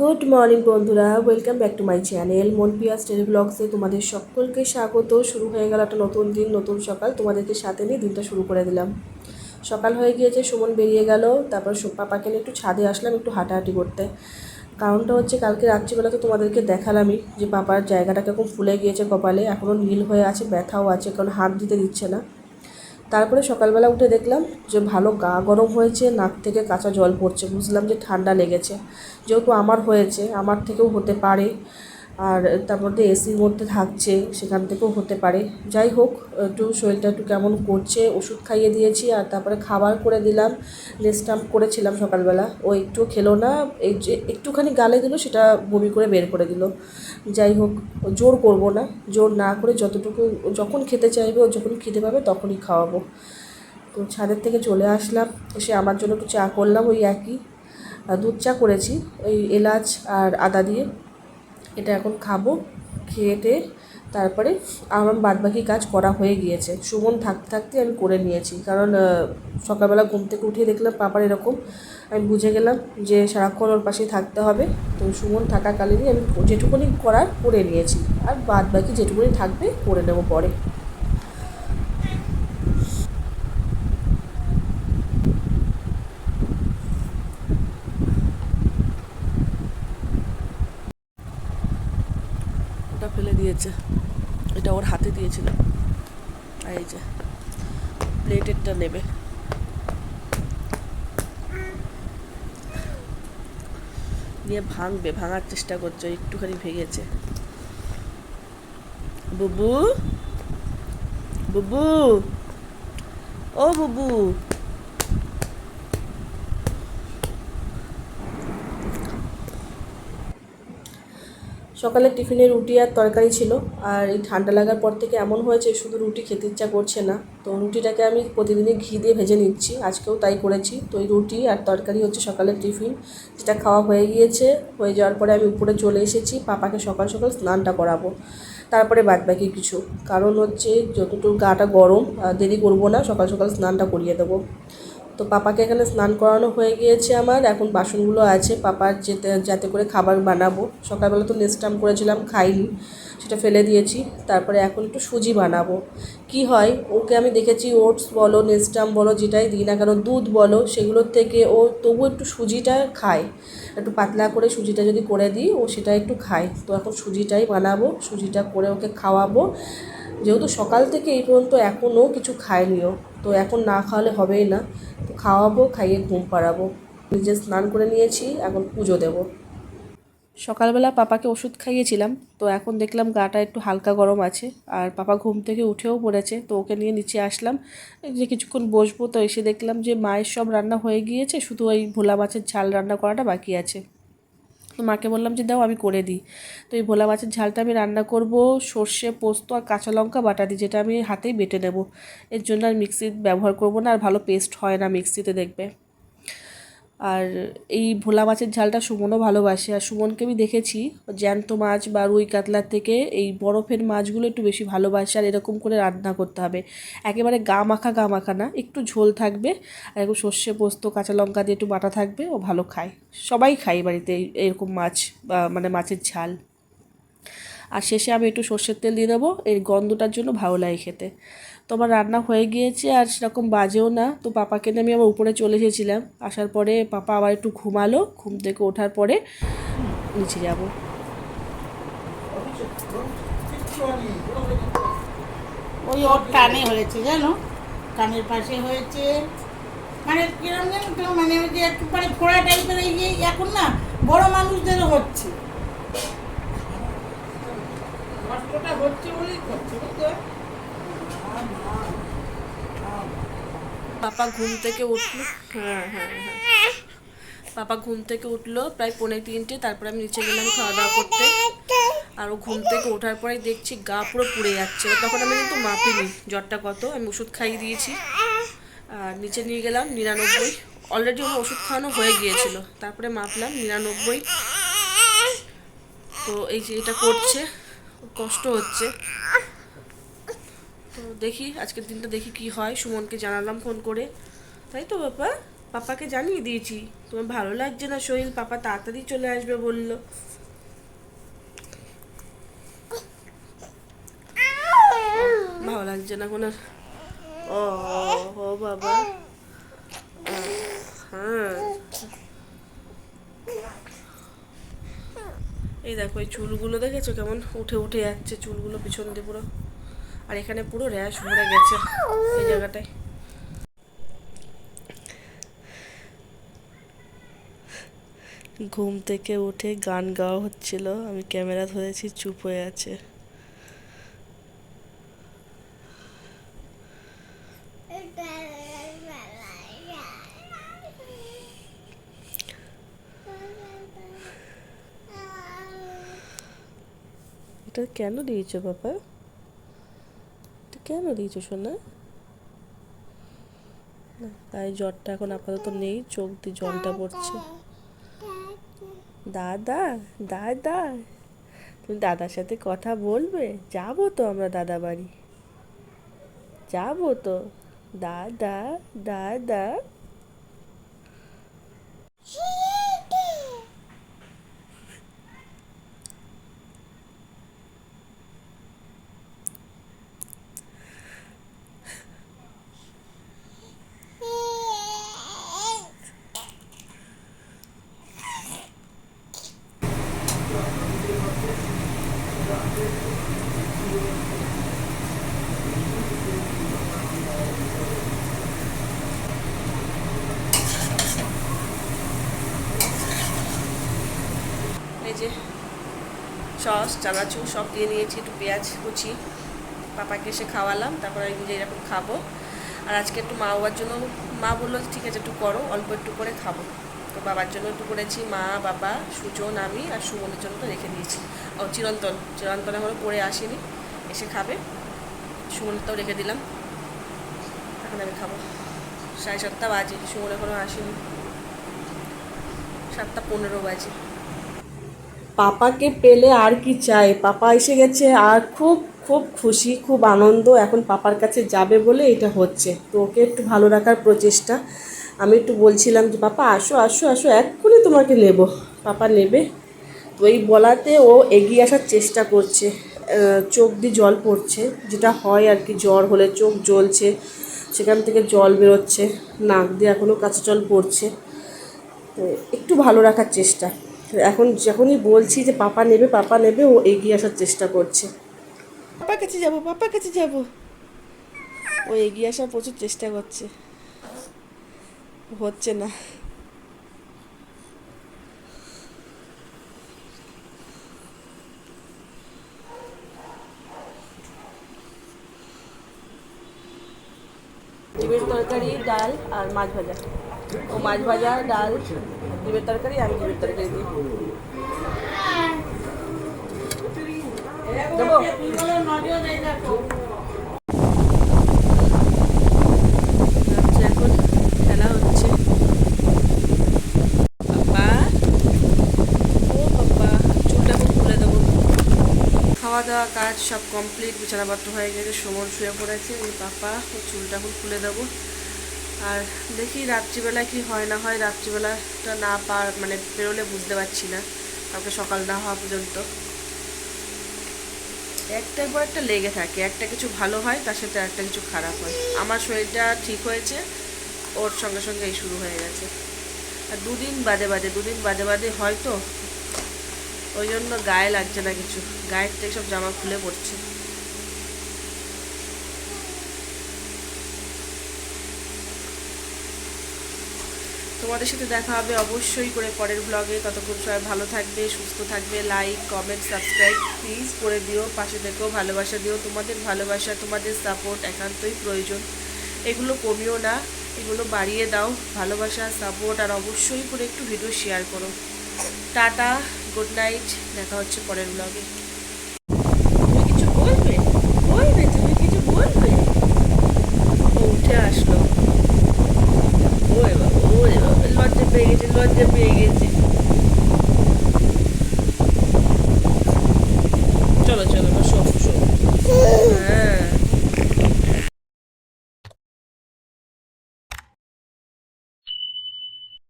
Good morning বন্ধুরা, welcome back to my channel মন পিয়া style ব্লগসে তোমাদের সকলকে স্বাগত। শুরু হয়ে গেল একটা নতুন দিন, নতুন সকাল। তোমাদেরকে সাথে নিয়ে দিনটা শুরু করে দিলাম। সকাল হয়ে গিয়েছে, সুমন বেরিয়ে গেল। তারপর পাপাকে নিয়ে একটু ছাদে আসলাম একটু হাঁটাহাঁটি করতে। কারণটা হচ্ছে কালকে রাত্রিবেলা তো তোমাদেরকে দেখালামই যে পাপার জায়গাটা কিরকম ফুলে গিয়েছে, কপালে এখনও নীল হয়ে আছে, ব্যথাও আছে, কারণ হাত দিতে দিচ্ছে না। তারপরে সকালবেলা উঠে দেখলাম যে ভালো গা গরম হয়েছে, নাক থেকে কাঁচা জল পড়ছে। বুঝলাম যে ঠান্ডা লেগেছে, যেহেতু আমার হয়েছে, আমার থেকেও হতে পারে। আর তার মধ্যে এসির মধ্যে থাকছে, সেখান থেকেও হতে পারে। যাই হোক, একটু শরীরটা একটু কেমন করছে, ওষুধ খাইয়ে দিয়েছি। আর তারপরে খাবার করে দিলাম, লেস্টাম্প করেছিলাম সকালবেলা, ও একটু খেলো না। এই যে একটুখানি গালে দিল, সেটা বমি করে বের করে দিল। যাই হোক, জোর করব না, জোর না করে যতটুকু যখন খেতে চাইবে, ও যখন খেতে পাবে তখনই খাওয়াবো। তো ছাদের থেকে চলে আসলাম, এসে আমার জন্য একটু চা করলাম, ওই একই দুধ চা করেছি, ওই এলাচ আর আদা দিয়ে। এটা এখন খাবো, খেয়ে তারপরে আমার বাদবাকি কাজ করা হয়ে গিয়েছে। সুমন থাকতে থাকতে আমি করে নিয়েছি, কারণ সকালবেলা ঘুম থেকে উঠে দেখলাম পাপার এরকম। আমি বুঝে গেলাম যে সারাক্ষণ ওর পাশেই থাকতে হবে। তো সুমন থাকাকালীনই আমি যেটুকুনি করার করে নিয়েছি, আর বাদবাকি যেটুকুনি থাকবে করে নেবো পরে। ওটা ফেলে দিয়েছে, এটা ওর হাতে দিয়েছিল। আর এই যে প্লেটেরটা নেবে। নিয়ে ভাঙবে, ভাঙার চেষ্টা করছে, একটুখানি ভেঙেছে। বুবু, বুবু, ও বুবু। সকালে টিফিনে রুটি আর তরকারি ছিল। আর এই ঠান্ডা লাগার পর থেকে এমন হয়েছে শুধু রুটি খেতে ইচ্ছা করছে না। তো রুটিটাকে আমি প্রতিদিনই ঘি দিয়ে ভেজে নিচ্ছি, আজকেও তাই করেছি। তো এই রুটি আর তরকারি হচ্ছে সকালের টিফিন, যেটা খাওয়া হয়ে গিয়েছে। হয়ে যাওয়ার পরে আমি উপরে চলে এসেছি, পাপাকে সকাল সকাল স্নানটা করাবো। তারপরে বাদবাকি কিছু, কারণ হচ্ছে যতটুকু গাটা গরম, দেরি করবো না, সকাল সকাল স্নানটা করিয়ে দেবো। তো পাপাকে এখানে স্নান করানো হয়ে গিয়েছে আমার। এখন বাসনগুলো আছে পাপার, যাতে করে খাবার বানাবো। সকালবেলা তো নেস্টাম করেছিলাম, খাইনি, সেটা ফেলে দিয়েছি। তারপরে এখন একটু সুজি বানাবো। কি হয়, ওকে আমি দেখেছি ওটস বলো, নেস্টাম বলো, যেটাই দিই না কেন, দুধ বলো, সেগুলোর থেকে ও তবু একটু সুজিটা খায়। একটু পাতলা করে সুজিটা যদি করে দিই, ও সেটা একটু খায়। তো এখন সুজিটাই বানাবো, সুজিটা করে ওকে খাওয়াবো। যেহেতু সকাল থেকে এই পর্যন্ত এখনও কিছু খায়নিও, তো এখন না খাওয়ালে হবেই না। তো খাওয়াবো, খাইয়ে ঘুম পাড়াবো। নিজে স্নান করে নিয়েছি, এখন পুজো দেব। সকালবেলা পাপাকে ওষুধ খাইয়েছিলাম, তো এখন দেখলাম গাটা একটু হালকা গরম আছে। আর পাপা ঘুম থেকে উঠেও পড়েছে, তো ওকে নিয়ে নিচে আসলাম যে কিছুক্ষণ বসবো। তো এসে দেখলাম যে মায়ের সব রান্না হয়ে গিয়েছে, শুধু ওই ভোলা মাছের ঝাল রান্না করাটা বাকি আছে। তো মাকে বললাম যে দাও আমি করে দিই। তো এই ভোলা মাছের ঝালটা আমি রান্না করব সর্ষে, পোস্ত আর কাঁচা লঙ্কা বাটা দিই, যেটা আমি হাতেই বেটে নেব। এর জন্য আর মিক্সি ব্যবহার করব না, আর ভালো পেস্ট হয় না মিক্সিতে, দেখবে। আর এই ভোলা মাছের ঝালটা সুমনও ভালোবাসে। আর সুমনকে আমি দেখেছি জ্যান্ত মাছ বা রুই কাতলার থেকে এই বরফের মাছগুলো একটু বেশি ভালোবাসে। আর এরকম করে রান্না করতে হবে, একেবারে গা মাখা না, একটু ঝোল থাকবে। আর একটু সর্ষে, পোস্ত, কাঁচা লঙ্কা দিয়ে একটু বাটা থাকবে, ও ভালো খায়। সবাই খায় বাড়িতে এরকম মাছ, বা মানে মাছের ঝাল। আর শেষে আমি একটু সর্ষের তেল দিয়ে দেবো, এই গন্ধটার জন্য ভালো লাগে খেতে। তো আমার রান্না হয়ে গিয়েছে, আর সেরকম বাজেও না। তো পাপাকে নিয়ে আমি আবার উপরে চলে এসেছিলাম। আসার পরে পাপা আবার একটু ঘুমালো, ঘুম থেকে ওঠার পরে নিচে যাব। ওই ওর কানে হয়েছে জানো, কানের পাশে হয়েছে। মানে কিরম জানো তো, মানে ওই যে একটু পরে ফোড়া টাইপের, এই যে এখন না বড় মানুষদেরও হচ্ছে, কষ্টটা হচ্ছে বলেই করছে, বুঝতে? পাপা ঘুম থেকে উঠলো, হ্যাঁ হ্যাঁ হ্যাঁ, পাপা ঘুম থেকে উঠলো প্রায় 2:45। তারপরে আমি নিচে গেলাম খাওয়া দাওয়া করতে। আর ও ঘুম থেকে ওঠার পরেই দেখছি গা পুরো পুড়ে যাচ্ছে। তখন আমি কিন্তু মাপিনি জ্বরটা কত, আমি ওষুধ খাইয়ে দিয়েছি। আর নিচে নিয়ে গেলাম 99। অলরেডি ওর ওষুধ খাওয়ানো হয়ে গিয়েছিল, তারপরে মাপলাম 99। তো এই যে এটা করছে, কষ্ট হচ্ছে। তো দেখি আজকের দিনটা দেখি কি হয়। সুমনকে জানালাম ফোন করে, তাই তো বাবা। পাপাকে জানিয়ে দিয়েছি তোমার ভালো লাগছে না শরীর, পাপা তাড়াতাড়ি চলে আসবে বললো। ভালো লাগছে না কোনো? ও ও বাবা, হ্যাঁ। এই দেখো এই চুলগুলো দেখেছো কেমন উঠে উঠে যাচ্ছে, চুলগুলো পিছন দিয়ে পুরো, আর এখানে পুরো র্যাশ ভরে গেছে এই জায়গাটায়। ঘুম থেকে উঠে গান গাওয়া হচ্ছিল, আমি ক্যামেরা ধরেছি, চুপ হয়ে আছে। এটা কেন দিয়েছো বাবা? এটা কেন দিয়েছো সোনা? না, তাই জ্বরটা এখন আপাতত নেই, চোখ দিয়ে জলটা পড়ছে। দাদা, দাদা, তুমি দাদার সাথে কথা বলবে? যাবো তো আমরা দাদা বাড়ি, যাবো তো। দাদা, দাদা। এই যে সস চানাচুর সব দিয়ে নিয়েছি, একটু পেঁয়াজ কুচি, পাপাকে এসে খাওয়ালাম, তারপর আমি নিজে এরকম খাবো। আর আজকে একটু মা বাবার জন্য, মা বললো ঠিক আছে একটু করো, অল্প একটু করে খাবো, তো বাবার জন্য একটু করেছি, মা বাবা সুজন আমি আর সুমনের জন্য তো রেখে দিয়েছি। ও চিরন্তন, চিরন্তন এখনও পড়ে আসেনি, এসে খাবে, সুমনটাও রেখে দিলাম, এখন আমি খাবো। 7:30 বাজে, সুমন এখনও আসেনি, 7:15 বাজে। পাপাকে পেলে আর কি চাই, পাপা এসে গেছে আর খুব খুব খুশি, খুব আনন্দ। এখন পাপার কাছে যাবে বলে এটা হচ্ছে, তো ওকে একটু ভালো রাখার প্রচেষ্টা। আমি একটু বলছিলাম যে পাপা আসো আসো আসো, এক্ষুনি তোমাকে নেব, পাপা নেবে। তো এই বলাতে ও এগিয়ে আসার চেষ্টা করছে, চোখ দিয়ে জল পড়ছে, যেটা হয় আর কি, জ্বর হলে চোখ জ্বলছে, সেখান থেকে জল বেরোচ্ছে, নাক দিয়ে এখনও কাঁচা জল পড়ছে, তো একটু ভালো রাখার চেষ্টা। এখন যখনই বলছি যে পাপা নেবে পাপা নেবে, ও এগিয়ে আসার চেষ্টা করছে, পাপার কাছে যাবো পাপার কাছে যাবো, ও এগিয়ে আসার প্রচুর চেষ্টা করছে, হচ্ছে না। ডিমের তরকারি, ডাল আর মাছ ভাজা, ও মাছ ভাজা ডাল, ডিমের তরকারি, আমি ডিমের তরকারি দিই দেবো। আচ্ছা, এখন খেলা হচ্ছে। পাপা, ও পাপা, চুলটা এখন খুলে দেবো। খাওয়া দাওয়া কাজ সব কমপ্লিট, বিছানাপত্র হয়ে গেছে, সুমন শুয়ে পড়েছে, এই পাপা ও চুলটা এখন খুলে দেবো। আর দেখি রাত্রিবেলা কি হয় না হয়, রাত্রিবেলাটা না মানে বেরোলে বুঝতে পারছি না, কালকে সকাল না হওয়া পর্যন্ত একটার পর একটা লেগে থাকে, একটা কিছু ভালো হয় তার সাথে একটা কিছু খারাপ হয়। আমার শরীরটা ঠিক হয়েছে, ওর সঙ্গে সঙ্গে এই শুরু হয়ে গেছে। আর দুদিন বাদে বাদে হয়তো, ওই জন্য গায়ে লাগছে না কিছু, গায়ের থেকে সব জামা খুলে পড়ছে। তোমাদের সাথে দেখা হবে অবশ্যই করে পরের ব্লগে, ততক্ষণ সবাই ভালো থাকবে, সুস্থ থাকবে, লাইক কমেন্ট সাবস্ক্রাইব প্লিজ করে দিও, পাশে থেকেও ভালোবাসা দিও, তোমাদের ভালোবাসা তোমাদের সাপোর্ট একান্তই প্রয়োজন, এগুলো কমিও না, এগুলো বাড়িয়ে দাও, ভালোবাসা সাপোর্ট, আর অবশ্যই করে একটু ভিডিও শেয়ার করো। টাটা, গুড নাইট, দেখা হচ্ছে পরের ব্লগে। তুমি কিছু বলবে? বলবে, তুমি কিছু বলবে? ও উঠে আসলো, ওরে বাবা, ওরে বাবা, লজ্জা পেয়ে গেছে, লজ্জা পেয়ে গেছে।